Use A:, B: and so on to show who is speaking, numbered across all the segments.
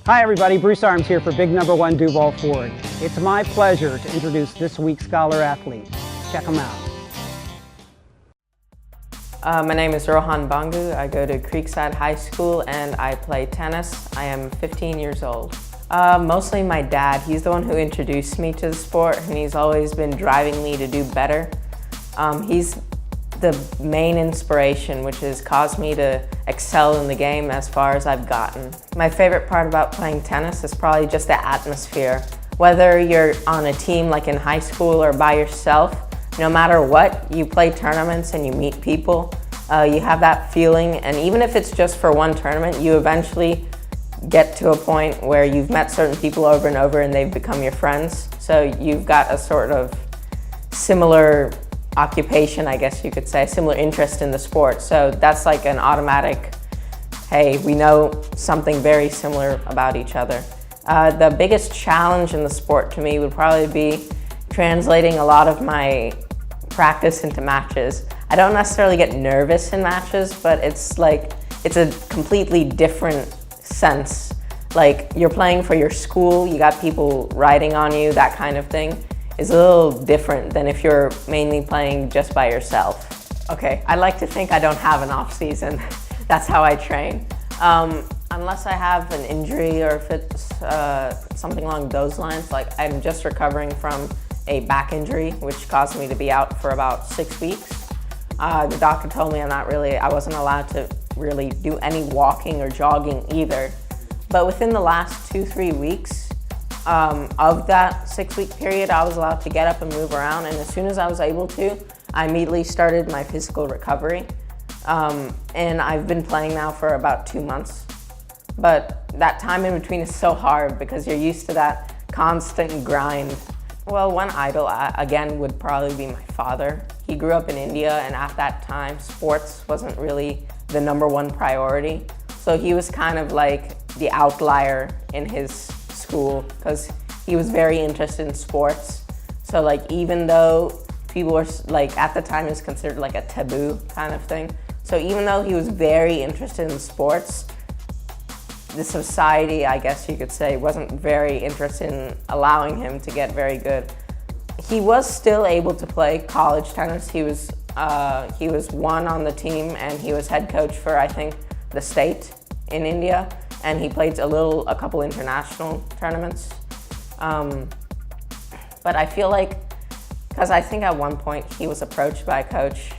A: Hi everybody, Bruce Arms here for Big Number 1 Duval Ford. It's my pleasure to introduce this week's Scholar Athlete. Check them out.
B: My name is Rohan Bongu. I go to Creekside High School and I play tennis. I am 15 years old. Mostly my dad. He's the one who introduced me to the sport and he's always been driving me to do better. He's the main inspiration, which has caused me to excel in the game as far as I've gotten. My favorite part about playing tennis is probably just the atmosphere. Whether you're on a team like in high school or by yourself, no matter what, you play tournaments and you meet people, you have that feeling, and even if it's just for one tournament, you eventually get to a point where you've met certain people over and over and they've become your friends. So you've got a sort of similar occupation, I guess you could say, similar interest in the sport. So that's like an automatic, hey, we know something very similar about each other. The biggest challenge in the sport to me would probably be translating a lot of my practice into matches. I don't necessarily get nervous in matches, but it's a completely different sense. Like you're playing for your school, you got people riding on you, that kind of thing is a little different than if you're mainly playing just by yourself. Okay, I like to think I don't have an off season. That's how I train. Unless I have an injury or if it's something along those lines, like I'm just recovering from a back injury, which caused me to be out for about 6 weeks. The doctor told me I wasn't allowed to really do any walking or jogging either. But within the last 2-3 weeks of that 6-week period, I was allowed to get up and move around, and as soon as I was able to, I immediately started my physical recovery. And I've been playing now for about 2 months. But that time in between is so hard because you're used to that constant grind. Well, one idol, again, would probably be my father. He grew up in India, and at that time, sports wasn't really the #1 priority. So he was kind of like the outlier in his school because he was very interested in sports. So like even though people were like, at the time it was considered like a taboo kind of thing. So even though he was very interested in sports, the society, I guess you could say, wasn't very interested in allowing him to get very good. He was still able to play college tennis. He was one on the team and he was head coach for, I think, the state in India. And he played a couple international tournaments. But I feel like, because I think at one point he was approached by a coach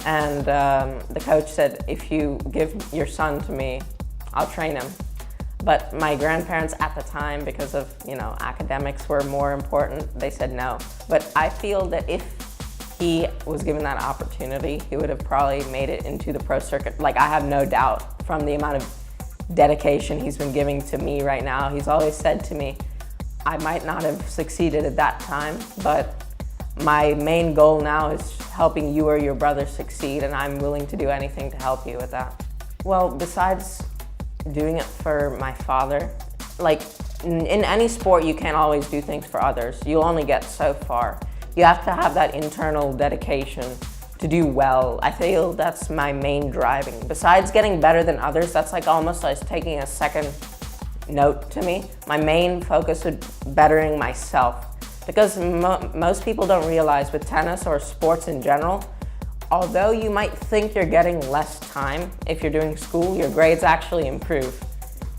B: and the coach said, if you give your son to me, I'll train him. But my grandparents at the time, because of, academics were more important, they said no. But I feel that if he was given that opportunity, he would have probably made it into the pro circuit. Like, I have no doubt from the amount of dedication he's been giving to me right now. He's always said to me, I might not have succeeded at that time, but my main goal now is helping you or your brother succeed, and I'm willing to do anything to help you with that. Well, besides doing it for my father, like in any sport, you can't always do things for others. You'll only get so far. You have to have that internal dedication to do well. I feel that's my main driving. Besides getting better than others, that's like almost like taking a second note to me. My main focus is bettering myself. Because most people don't realize with tennis or sports in general, although you might think you're getting less time if you're doing school, your grades actually improve.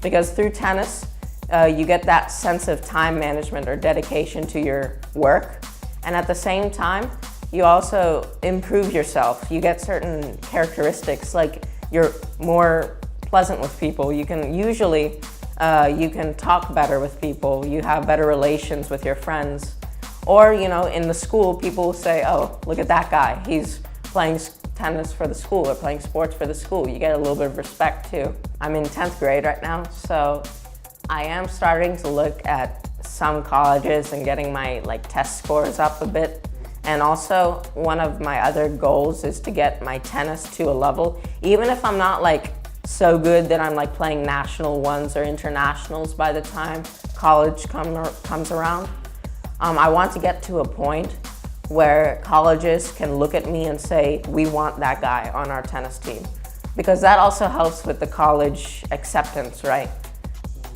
B: Because through tennis, you get that sense of time management or dedication to your work. And at the same time, you also improve yourself. You get certain characteristics, like you're more pleasant with people. You can usually, you can talk better with people. You have better relations with your friends. Or, in the school, people will say, oh, look at that guy. He's playing tennis for the school or playing sports for the school. You get a little bit of respect too. I'm in 10th grade right now, so I am starting to look at some colleges and getting my test scores up a bit. And also, one of my other goals is to get my tennis to a level, even if I'm not so good that I'm playing national ones or internationals by the time college comes around. I want to get to a point where colleges can look at me and say, we want that guy on our tennis team. Because that also helps with the college acceptance, right?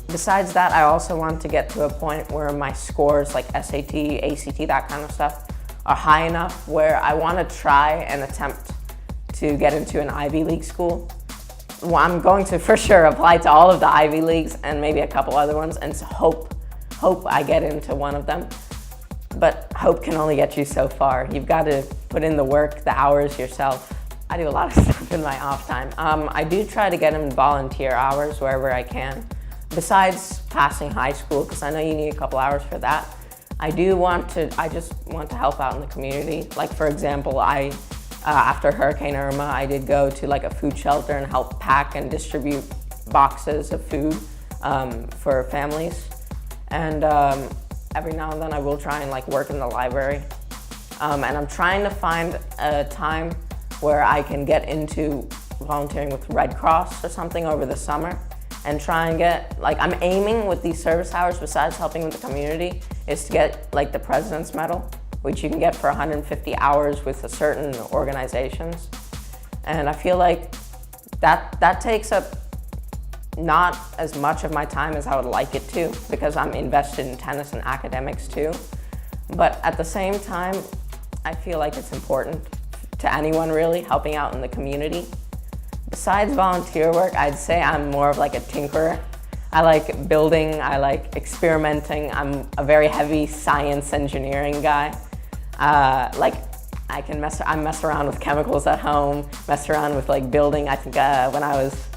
B: Besides that, I also want to get to a point where my scores, like SAT, ACT, that kind of stuff, are high enough where I want to try and attempt to get into an Ivy League school. Well, I'm going to for sure apply to all of the Ivy Leagues and maybe a couple other ones and hope I get into one of them. But hope can only get you so far. You've got to put in the work, the hours yourself. I do a lot of stuff in my off time. I do try to get in volunteer hours wherever I can. Besides passing high school, because I know you need a couple hours for that, I just want to help out in the community. Like for example, after Hurricane Irma, I did go to like a food shelter and help pack and distribute boxes of food for families. And every now and then I will try and like work in the library. And I'm trying to find a time where I can get into volunteering with Red Cross or something over the summer and try and get, like I'm aiming with these service hours, besides helping with the community, is to get like the President's Medal, which you can get for 150 hours with a certain organizations. And I feel like that takes up not as much of my time as I would like it to, because I'm invested in tennis and academics too. But at the same time, I feel like it's important to anyone really helping out in the community. Besides volunteer work, I'd say I'm more of like a tinkerer. I like building, I like experimenting. I'm a very heavy science engineering guy. I mess around with chemicals at home, mess around with like building. I think when I was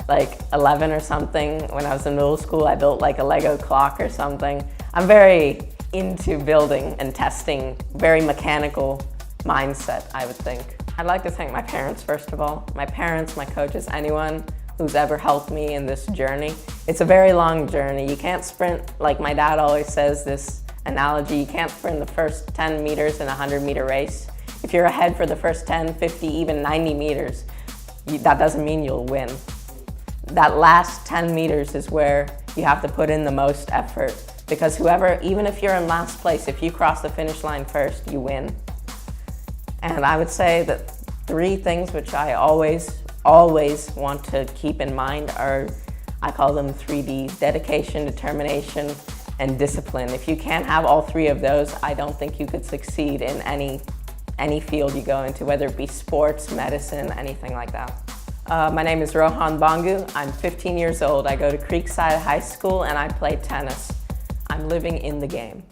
B: like 11 or something, when I was in middle school, I built like a Lego clock or something. I'm very into building and testing, very mechanical mindset, I would think. I'd like to thank my parents, first of all. My parents, my coaches, anyone who's ever helped me in this journey. It's a very long journey. You can't sprint, like my dad always says this analogy, you can't sprint the first 10 meters in a 100-meter race. If you're ahead for the first 10, 50, even 90 meters, that doesn't mean you'll win. That last 10 meters is where you have to put in the most effort, because whoever, even if you're in last place, if you cross the finish line first, you win. And I would say that 3 things which I always want to keep in mind are, I call them 3Ds: dedication, determination, and discipline. If you can't have all 3 of those, I don't think you could succeed in any field you go into, whether it be sports, medicine, anything like that. My name is Rohan Bongu. I'm 15 years old. I go to Creekside High School and I play tennis. I'm living in the game.